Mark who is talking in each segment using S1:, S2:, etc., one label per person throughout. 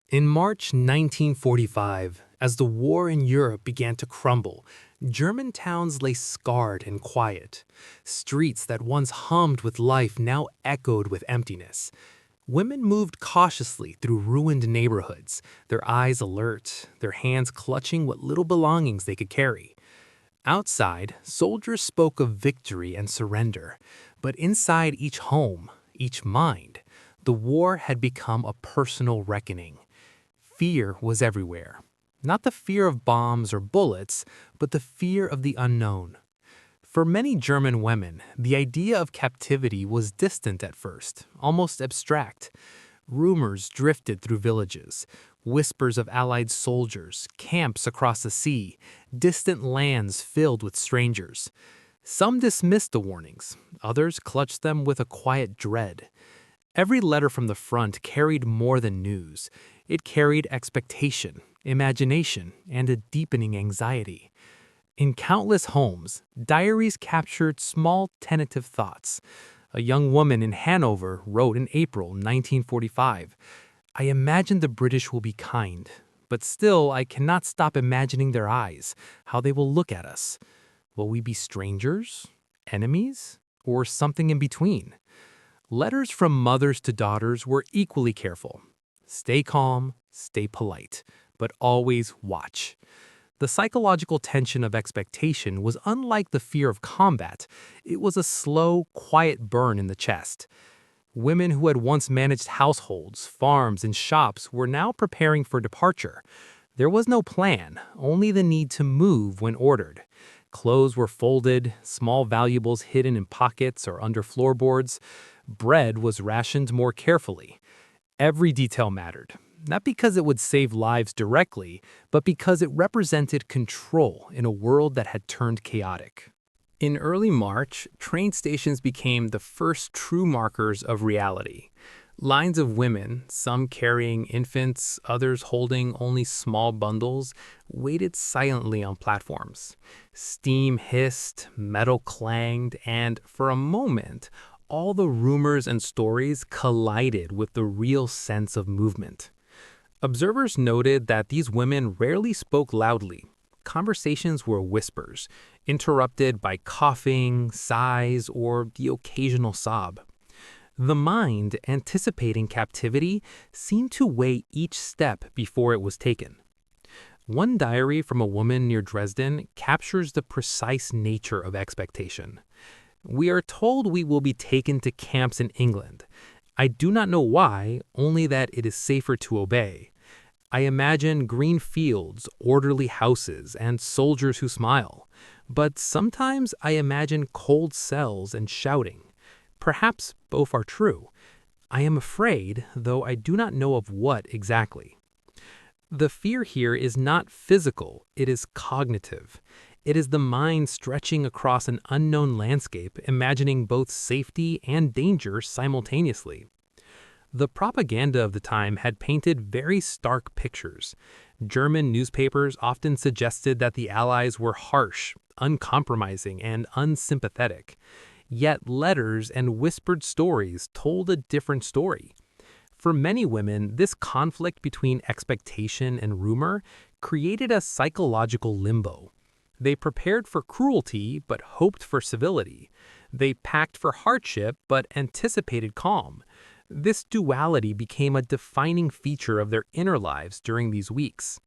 S1: In March 1945, as the war in Europe began to crumble, German towns lay scarred and quiet. Streets that once hummed with life now echoed with emptiness. Women moved cautiously through ruined neighborhoods, their eyes alert, their hands clutching what little belongings they could carry. Outside, soldiers spoke of victory and surrender, but inside each home, each mind, the war had become a personal reckoning. Fear was everywhere. Not the fear of bombs or bullets, but the fear of the unknown. For many German women, the idea of captivity was distant at first, almost abstract. Rumors drifted through villages, whispers of Allied soldiers, camps across the sea, distant lands filled with strangers. Some dismissed the warnings, others clutched them with a quiet dread. Every letter from the front carried more than news. It carried expectation, imagination, and a deepening anxiety. In countless homes, diaries captured small tentative thoughts. A young woman in Hanover wrote in April 1945, "I imagine the British will be kind, but still I cannot stop imagining their eyes, how they will look at us. Will we be strangers, enemies, or something in between?" Letters from mothers to daughters were equally careful. Stay calm, stay polite, but always watch. The psychological tension of expectation was unlike the fear of combat. It was a slow, quiet burn in the chest. Women who had once managed households, farms, and shops were now preparing for departure. There was no plan, only the need to move when ordered. Clothes were folded, small valuables hidden in pockets or under floorboards. Bread was rationed more carefully. Every detail mattered, not because it would save lives directly, but because it represented control in a world that had turned chaotic. In early March, train stations became the first true markers of reality. Lines of women, some carrying infants, others holding only small bundles, waited silently on platforms. Steam hissed, metal clanged, and for a moment, all the rumors and stories collided with the real sense of movement. Observers noted that these women rarely spoke loudly. Conversations were whispers, interrupted by coughing, sighs, or the occasional sob. The mind, anticipating captivity, seemed to weigh each step before it was taken. One diary from a woman near Dresden captures the precise nature of expectation. "We are told we will be taken to camps in England. I do not know why, only that it is safer to obey. I imagine green fields, orderly houses, and soldiers who smile. But sometimes I imagine cold cells and shouting. Perhaps both are true. I am afraid, though I do not know of what exactly." The fear here is not physical, it is cognitive. It is the mind stretching across an unknown landscape, imagining both safety and danger simultaneously. The propaganda of the time had painted very stark pictures. German newspapers often suggested that the Allies were harsh, uncompromising, and unsympathetic. Yet letters and whispered stories told a different story. For many women, this conflict between expectation and rumor created a psychological limbo. They prepared for cruelty but hoped for civility. They packed for hardship but anticipated calm. This duality became a defining feature of their inner lives during these weeks.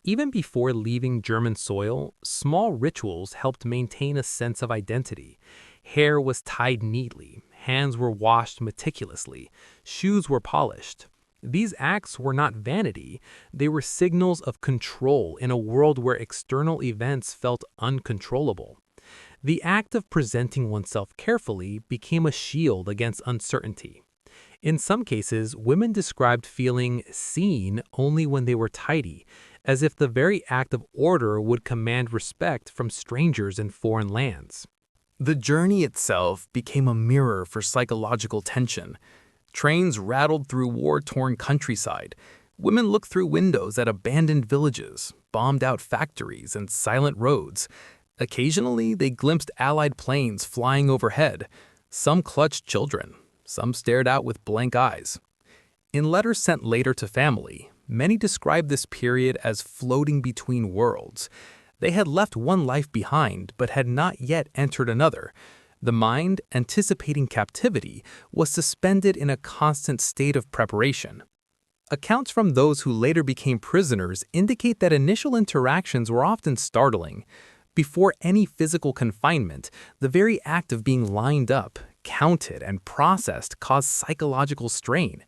S1: Even before leaving German soil, small rituals helped maintain a sense of identity. Hair was tied neatly, hands were washed meticulously, shoes were polished. These acts were not vanity, they were signals of control in a world where external events felt uncontrollable. The act of presenting oneself carefully became a shield against uncertainty. In some cases, women described feeling seen only when they were tidy, as if the very act of order would command respect from strangers in foreign lands. The journey itself became a mirror for psychological tension. Trains rattled through war-torn countryside. Women looked through windows at abandoned villages, bombed-out factories, and silent roads. Occasionally, they glimpsed Allied planes flying overhead. Some clutched children. Some stared out with blank eyes. In letters sent later to family, many describe this period as floating between worlds. They had left one life behind but had not yet entered another. The mind, anticipating captivity, was suspended in a constant state of preparation. Accounts from those who later became prisoners indicate that initial interactions were often startling. Before any physical confinement, the very act of being lined up, counted, and processed caused psychological strain.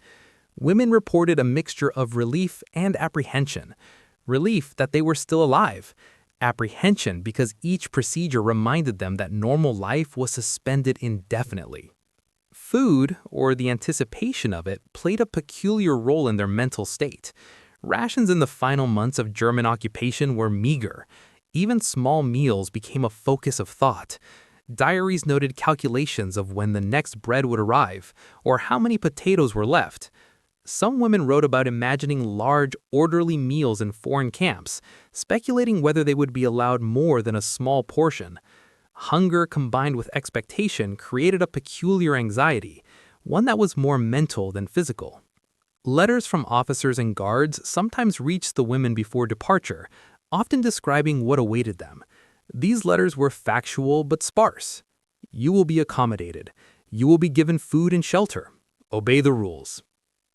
S1: Women reported a mixture of relief and apprehension. Relief that they were still alive. Apprehension because each procedure reminded them that normal life was suspended indefinitely. Food, or the anticipation of it, played a peculiar role in their mental state. Rations in the final months of German occupation were meager. Even small meals became a focus of thought. Diaries noted calculations of when the next bread would arrive, or how many potatoes were left. Some women wrote about imagining large, orderly meals in foreign camps, speculating whether they would be allowed more than a small portion. Hunger combined with expectation created a peculiar anxiety, one that was more mental than physical. Letters from officers and guards sometimes reached the women before departure, often describing what awaited them. These letters were factual but sparse. You will be accommodated. You will be given food and shelter. Obey the rules.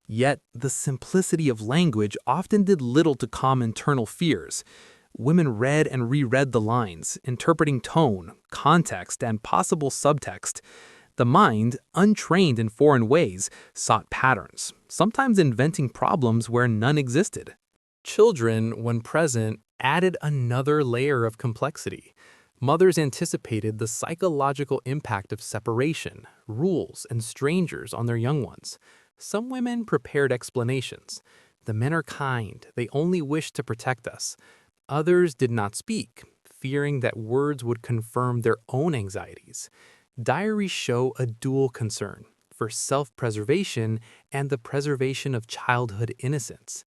S1: Yet, the simplicity of language often did little to calm internal fears. Women read and reread the lines, interpreting tone, context, and possible subtext. The mind, untrained in foreign ways, sought patterns, sometimes inventing problems where none existed. Children, when present, added another layer of complexity. Mothers anticipated the psychological impact of separation, rules, and strangers on their young ones. Some women prepared explanations. The men are kind, they only wish to protect us. Others did not speak, fearing that words would confirm their own anxieties. Diaries show a dual concern for self-preservation and the preservation of childhood innocence.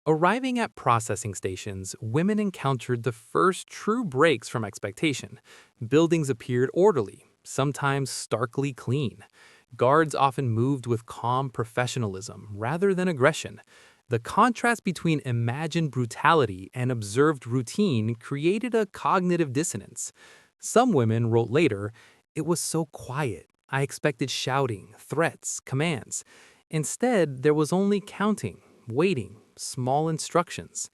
S1: Arriving at processing stations, women encountered the first true breaks from expectation. Buildings appeared orderly, sometimes starkly clean. Guards often moved with calm professionalism rather than aggression. The contrast between imagined brutality and observed routine created a cognitive dissonance. Some women wrote later, "It was so quiet. I expected shouting, threats, commands. Instead, there was only counting, waiting, small instructions."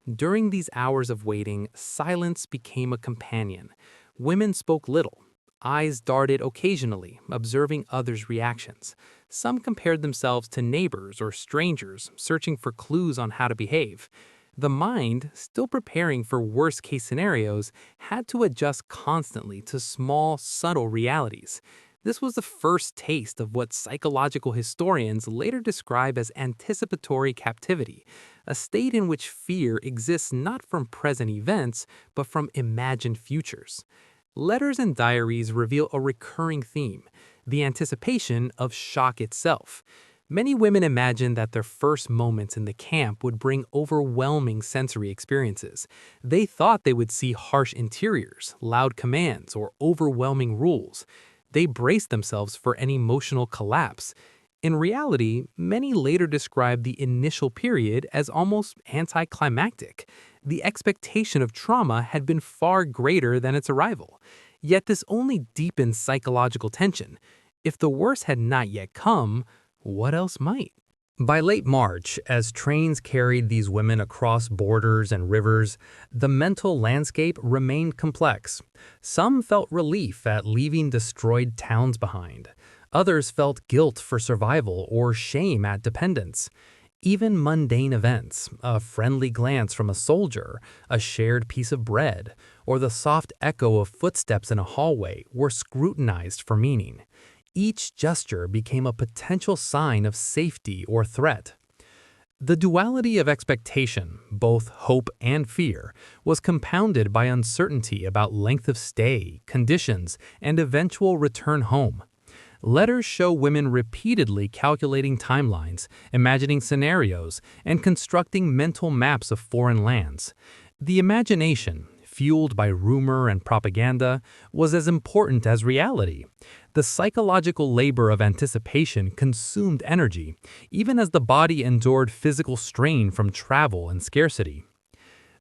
S1: During these hours of waiting, silence became a companion. Women spoke little. Eyes darted occasionally, observing others' reactions. Some compared themselves to neighbors or strangers, searching for clues on how to behave. The mind, still preparing for worst-case scenarios, had to adjust constantly to small, subtle realities. This was the first taste of what psychological historians later describe as anticipatory captivity, a state in which fear exists not from present events, but from imagined futures. Letters and diaries reveal a recurring theme, the anticipation of shock itself. Many women imagined that their first moments in the camp would bring overwhelming sensory experiences. They thought they would see harsh interiors, loud commands, or overwhelming rules. They braced themselves for an emotional collapse. In reality, many later described the initial period as almost anticlimactic. The expectation of trauma had been far greater than its arrival. Yet this only deepened psychological tension. If the worst had not yet come, what else might? By late March, as trains carried these women across borders and rivers, the mental landscape remained complex. Some felt relief at leaving destroyed towns behind. Others felt guilt for survival or shame at dependence. Even mundane events, a friendly glance from a soldier, a shared piece of bread, or the soft echo of footsteps in a hallway were scrutinized for meaning. Each gesture became a potential sign of safety or threat. The duality of expectation, both hope and fear, was compounded by uncertainty about length of stay, conditions, and eventual return home. Letters show women repeatedly calculating timelines, imagining scenarios, and constructing mental maps of foreign lands. The imagination, fueled by rumor and propaganda, was as important as reality. The psychological labor of anticipation consumed energy, even as the body endured physical strain from travel and scarcity.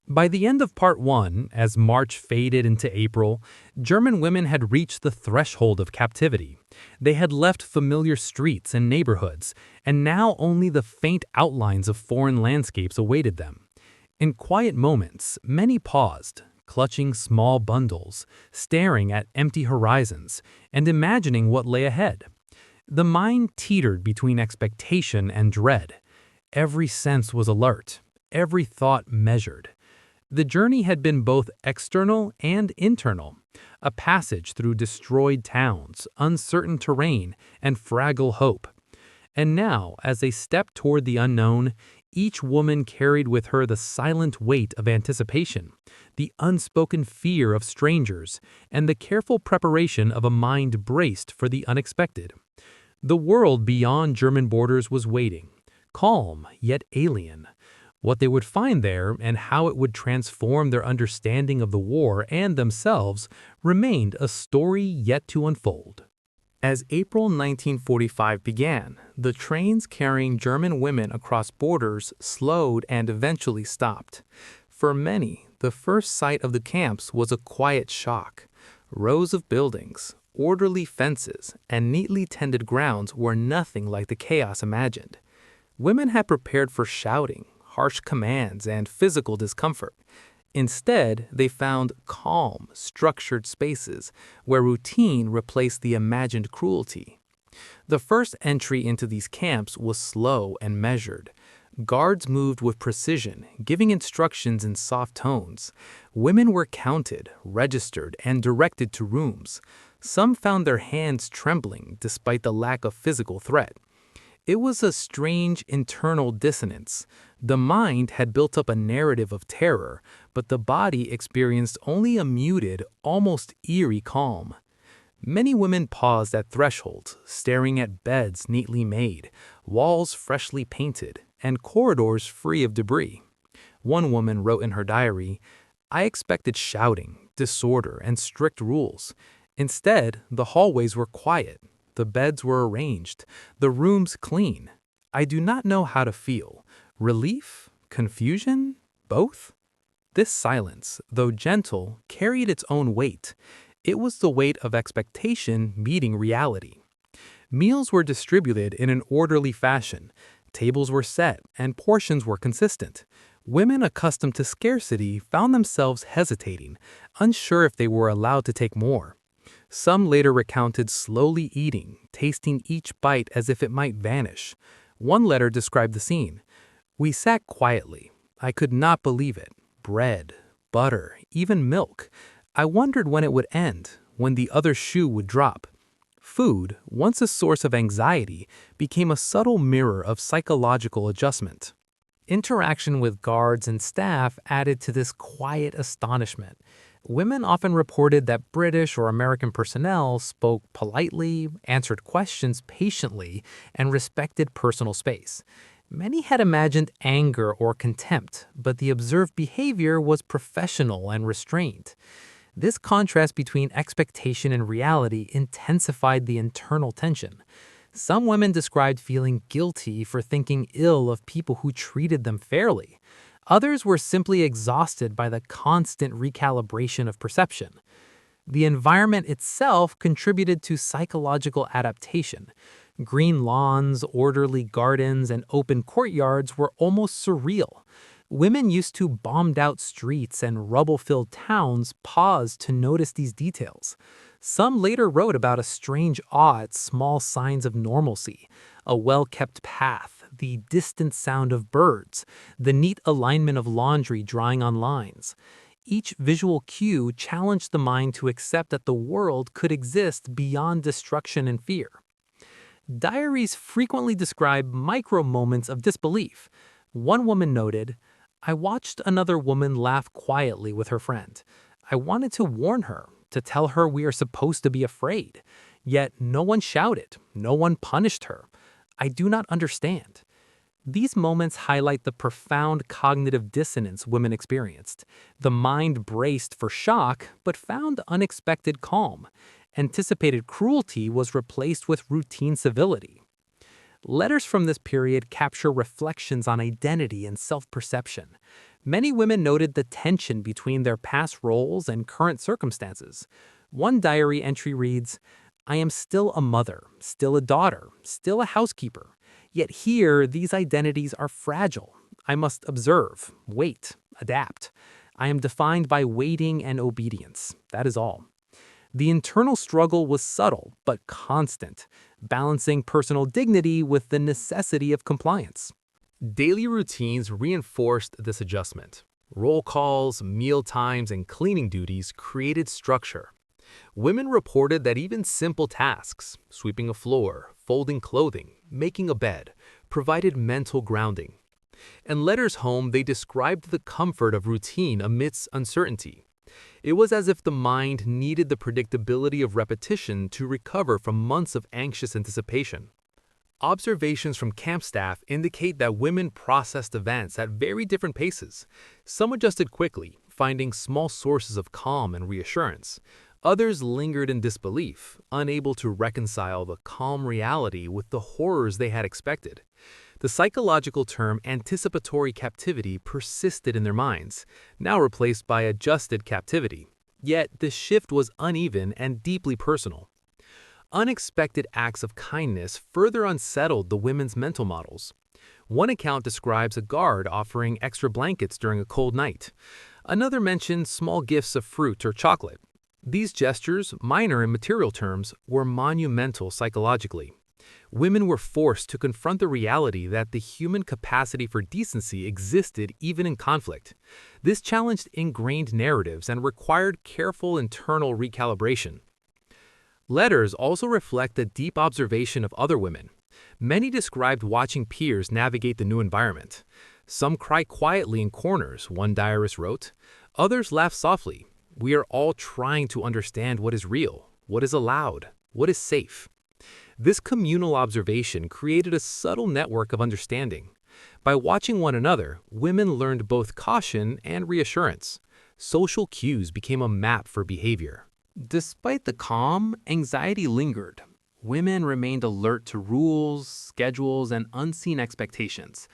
S1: By the end of Part 1, as March faded into April, German women had reached the threshold of captivity. They had left familiar streets and neighborhoods, and now only the faint outlines of foreign landscapes awaited them. In quiet moments, many paused, clutching small bundles, staring at empty horizons, and imagining what lay ahead. The mind teetered between expectation and dread. Every sense was alert, every thought measured. The journey had been both external and internal, a passage through destroyed towns, uncertain terrain, and fragile hope. And now, as they stepped toward the unknown, each woman carried with her the silent weight of anticipation, the unspoken fear of strangers, and the careful preparation of a mind braced for the unexpected. The world beyond German borders was waiting, calm yet alien. What they would find there and how it would transform their understanding of the war and themselves remained a story yet to unfold. As April 1945 began, the trains carrying German women across borders slowed and eventually stopped. For many, the first sight of the camps was a quiet shock. Rows of buildings, orderly fences, and neatly tended grounds were nothing like the chaos imagined. Women had prepared for shouting, harsh commands, and physical discomfort. Instead, they found calm, structured spaces where routine replaced the imagined cruelty. The first entry into these camps was slow and measured. Guards moved with precision, giving instructions in soft tones. Women were counted, registered, and directed to rooms. Some found their hands trembling despite the lack of physical threat. It was a strange internal dissonance. The mind had built up a narrative of terror, but the body experienced only a muted, almost eerie calm. Many women paused at thresholds, staring at beds neatly made, walls freshly painted, and corridors free of debris. One woman wrote in her diary, "I expected shouting, disorder, and strict rules. Instead, the hallways were quiet. The beds were arranged, the rooms clean. I do not know how to feel. Relief? Confusion? Both?" This silence, though gentle, carried its own weight. It was the weight of expectation meeting reality. Meals were distributed in an orderly fashion. Tables were set, and portions were consistent. Women accustomed to scarcity found themselves hesitating, unsure if they were allowed to take more. Some later recounted slowly eating, tasting each bite as if it might vanish. One letter described the scene. "We sat quietly. I could not believe it. Bread, butter, even milk. I wondered when it would end, when the other shoe would drop." Food, once a source of anxiety, became a subtle mirror of psychological adjustment. Interaction with guards and staff added to this quiet astonishment. Women often reported that British or American personnel spoke politely, answered questions patiently, and respected personal space. Many had imagined anger or contempt, but the observed behavior was professional and restrained. This contrast between expectation and reality intensified the internal tension. Some women described feeling guilty for thinking ill of people who treated them fairly. Others were simply exhausted by the constant recalibration of perception. The environment itself contributed to psychological adaptation. Green lawns, orderly gardens, and open courtyards were almost surreal. Women used to bombed-out streets and rubble-filled towns paused to notice these details. Some later wrote about a strange awe at small signs of normalcy, a well-kept path, the distant sound of birds, the neat alignment of laundry drying on lines. Each visual cue challenged the mind to accept that the world could exist beyond destruction and fear. Diaries frequently describe micro moments of disbelief. One woman noted, "I watched another woman laugh quietly with her friend. I wanted to warn her, to tell her we are supposed to be afraid. Yet no one shouted, no one punished her. I do not understand." These moments highlight the profound cognitive dissonance women experienced. The mind braced for shock, but found unexpected calm. Anticipated cruelty was replaced with routine civility. Letters from this period capture reflections on identity and self-perception. Many women noted the tension between their past roles and current circumstances. One diary entry reads, "I am still a mother, still a daughter, still a housekeeper. Yet here, these identities are fragile. I must observe, wait, adapt. I am defined by waiting and obedience. That is all." The internal struggle was subtle but constant, balancing personal dignity with the necessity of compliance. Daily routines reinforced this adjustment. Roll calls, meal times, and cleaning duties created structure. Women reported that even simple tasks, sweeping a floor, folding clothing, making a bed, provided mental grounding. In letters home, they described the comfort of routine amidst uncertainty. It was as if the mind needed the predictability of repetition to recover from months of anxious anticipation. Observations from camp staff indicate that women processed events at very different paces. Some adjusted quickly, finding small sources of calm and reassurance. Others lingered in disbelief, unable to reconcile the calm reality with the horrors they had expected. The psychological term anticipatory captivity persisted in their minds, now replaced by adjusted captivity. Yet this shift was uneven and deeply personal. Unexpected acts of kindness further unsettled the women's mental models. One account describes a guard offering extra blankets during a cold night. Another mentioned small gifts of fruit or chocolate. These gestures, minor in material terms, were monumental psychologically. Women were forced to confront the reality that the human capacity for decency existed even in conflict. This challenged ingrained narratives and required careful internal recalibration. Letters also reflect a deep observation of other women. Many described watching peers navigate the new environment. Some cry quietly in corners, one diarist wrote. Others laugh softly. We are all trying to understand what is real, what is allowed, what is safe. This communal observation created a subtle network of understanding. By watching one another, women learned both caution and reassurance. Social cues became a map for behavior. Despite the calm, anxiety lingered. Women remained alert to rules, schedules, and unseen expectations.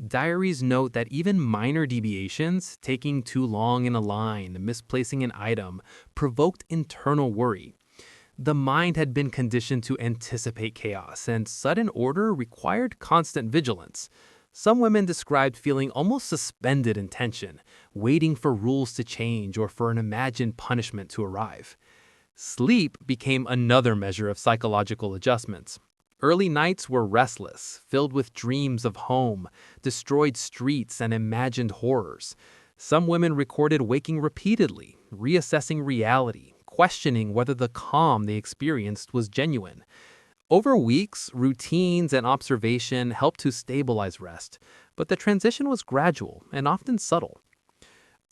S1: Diaries note that even minor deviations, taking too long in a line, misplacing an item, provoked internal worry. The mind had been conditioned to anticipate chaos, and sudden order required constant vigilance. Some women described feeling almost suspended in tension, waiting for rules to change or for an imagined punishment to arrive. Sleep became another measure of psychological adjustments. Early nights were restless, filled with dreams of home, destroyed streets, and imagined horrors. Some women recorded waking repeatedly, reassessing reality, questioning whether the calm they experienced was genuine. Over weeks, routines and observation helped to stabilize rest, but the transition was gradual and often subtle.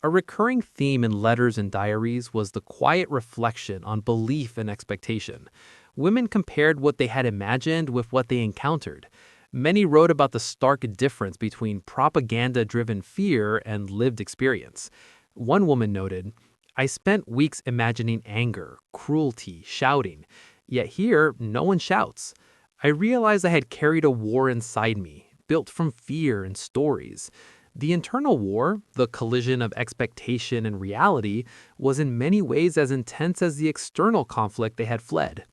S1: A recurring theme in letters and diaries was the quiet reflection on belief and expectation. Women compared what they had imagined with what they encountered. Many wrote about the stark difference between propaganda-driven fear and lived experience. One woman noted, "I spent weeks imagining anger, cruelty, shouting. Yet here, no one shouts. I realized I had carried a war inside me, built from fear and stories." The internal war, the collision of expectation and reality, was in many ways as intense as the external conflict they had fled.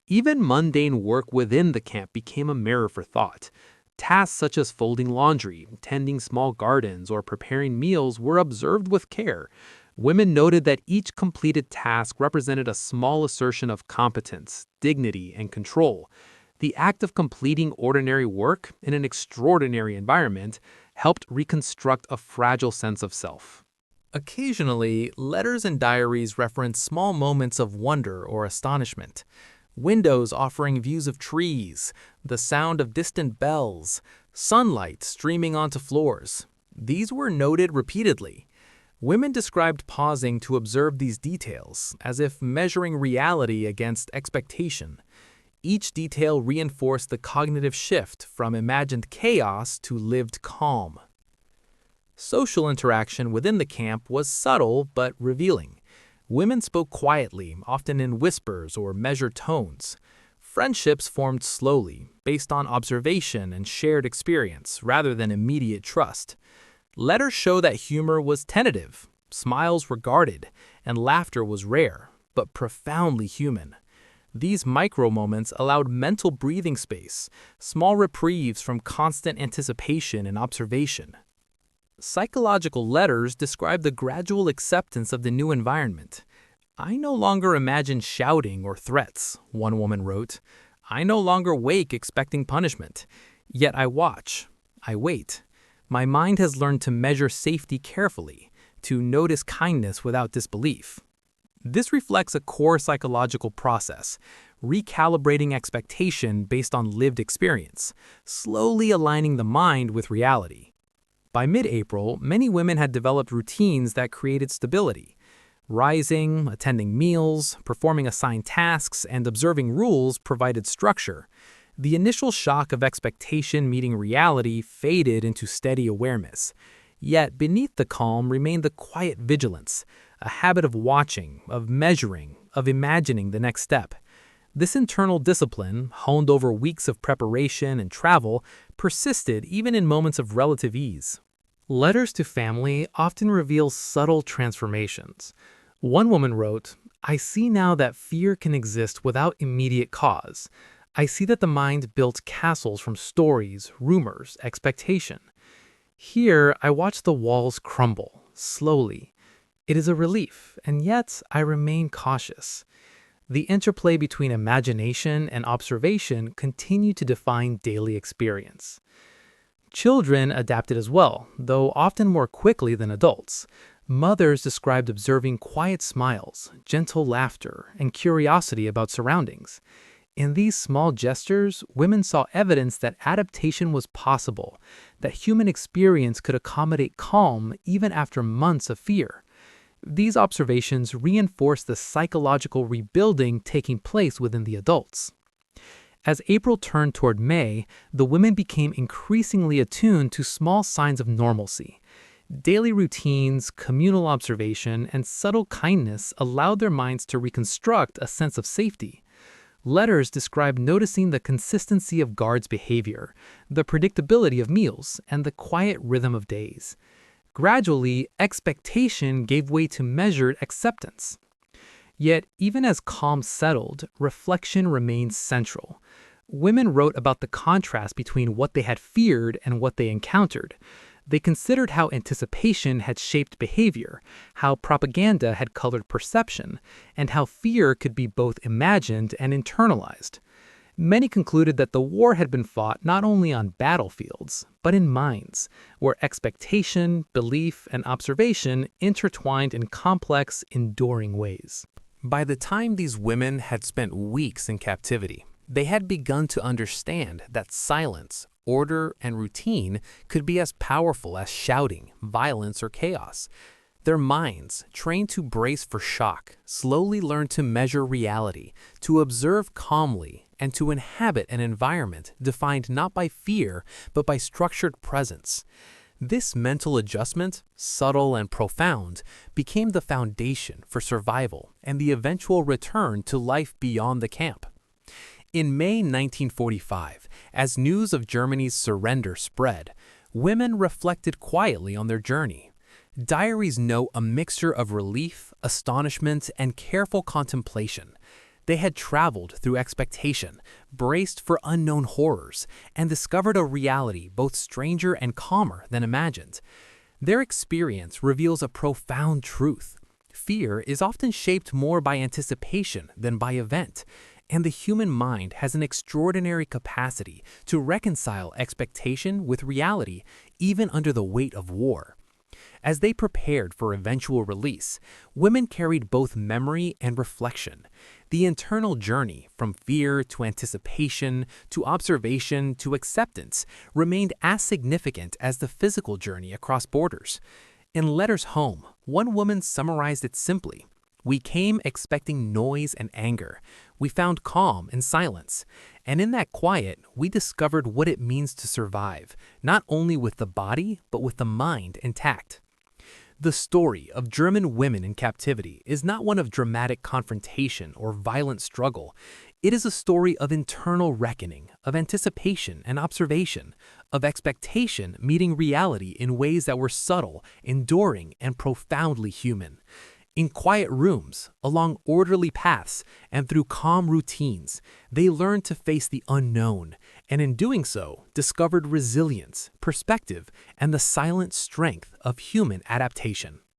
S1: Even mundane work within the camp became a mirror for thought. Tasks such as folding laundry, tending small gardens, or preparing meals were observed with care. Women noted that each completed task represented a small assertion of competence, dignity, and control. The act of completing ordinary work in an extraordinary environment helped reconstruct a fragile sense of self. Occasionally, letters and diaries reference small moments of wonder or astonishment. Windows offering views of trees, the sound of distant bells, sunlight streaming onto floors. These were noted repeatedly. Women described pausing to observe these details, as if measuring reality against expectation.
S2: Each detail reinforced the cognitive shift from imagined chaos to lived calm. Social interaction within the camp was subtle but revealing. Women spoke quietly, often in whispers or measured tones. Friendships formed slowly, based on observation and shared experience rather than immediate trust. Letters show that humor was tentative, smiles were guarded, and laughter was rare, but profoundly human. These micro-moments allowed mental breathing space, small reprieves from constant anticipation and observation. Psychological letters describe the gradual acceptance of the new environment. "I no longer imagine shouting or threats," one woman wrote. "I no longer wake expecting punishment. Yet I watch. I wait. My mind has learned to measure safety carefully, to notice kindness without disbelief." This reflects a core psychological process, recalibrating expectation based on lived experience, slowly aligning the mind with reality. By mid-April, many women had developed routines that created stability. Rising, attending meals, performing assigned tasks, and observing rules provided structure. The initial shock of expectation meeting reality faded into steady awareness. Yet beneath the calm remained the quiet vigilance, a habit of watching, of measuring, of imagining the next step. This internal discipline, honed over weeks of preparation and travel, persisted even in moments of relative ease. Letters to family often reveal subtle transformations. One woman wrote, "I see now that fear can exist without immediate cause. I see that the mind built castles from stories, rumors, expectation. Here, I watch the walls crumble, slowly. It is a relief, and yet I remain cautious." The interplay between imagination and observation continue to define daily experience. Children adapted as well, though often more quickly than adults. Mothers described observing quiet smiles, gentle laughter, and curiosity about surroundings. In these small gestures, women saw evidence that adaptation was possible, that human experience could accommodate calm even after months of fear. These observations reinforced the psychological rebuilding taking place within the adults. As April turned toward May, the women became increasingly attuned to small signs of normalcy. Daily routines, communal observation, and subtle kindness allowed their minds to reconstruct a sense of safety. Letters describe noticing the consistency of guards' behavior, the predictability of meals, and the quiet rhythm of days. Gradually, expectation gave way to measured acceptance. Yet, even as calm settled, reflection remained central. Women wrote about the contrast between what they had feared and what they encountered. They considered how anticipation had shaped behavior, how propaganda had colored perception, and how fear could be both imagined and internalized. Many concluded that the war had been fought not only on battlefields, but in minds, where expectation, belief, and observation intertwined in complex, enduring ways. By the time these women had spent weeks in captivity, they had begun to understand that silence, order, and routine could be as powerful as shouting, violence, or chaos. Their minds, trained to brace for shock, slowly learned to measure reality, to observe calmly, and to inhabit an environment defined not by fear, but by structured presence. This mental adjustment, subtle and profound, became the foundation for survival and the eventual return to life beyond the camp. In May 1945, as news of Germany's surrender spread, women reflected quietly on their journey. Diaries note a mixture of relief, astonishment, and careful contemplation. They had traveled through expectation, braced for unknown horrors, and discovered a reality both stranger and calmer than imagined. Their experience reveals a profound truth. Fear is often shaped more by anticipation than by event, and the human mind has an extraordinary capacity to reconcile expectation with reality, even under the weight of war. As they prepared for eventual release, women carried both memory and reflection. The internal journey, from fear to anticipation, to observation to acceptance, remained as significant as the physical journey across borders. In letters home, one woman summarized it simply: We came expecting noise and anger. We found calm and silence. And in that quiet, we discovered what it means to survive, not only with the body, but with the mind intact. The story of German women in captivity is not one of dramatic confrontation or violent struggle. It is a story of internal reckoning, of anticipation and observation, of expectation meeting reality in ways that were subtle, enduring, and profoundly human. In quiet rooms, along orderly paths, and through calm routines, they learned to face the unknown, and in doing so, discovered resilience, perspective, and the silent strength of human adaptation.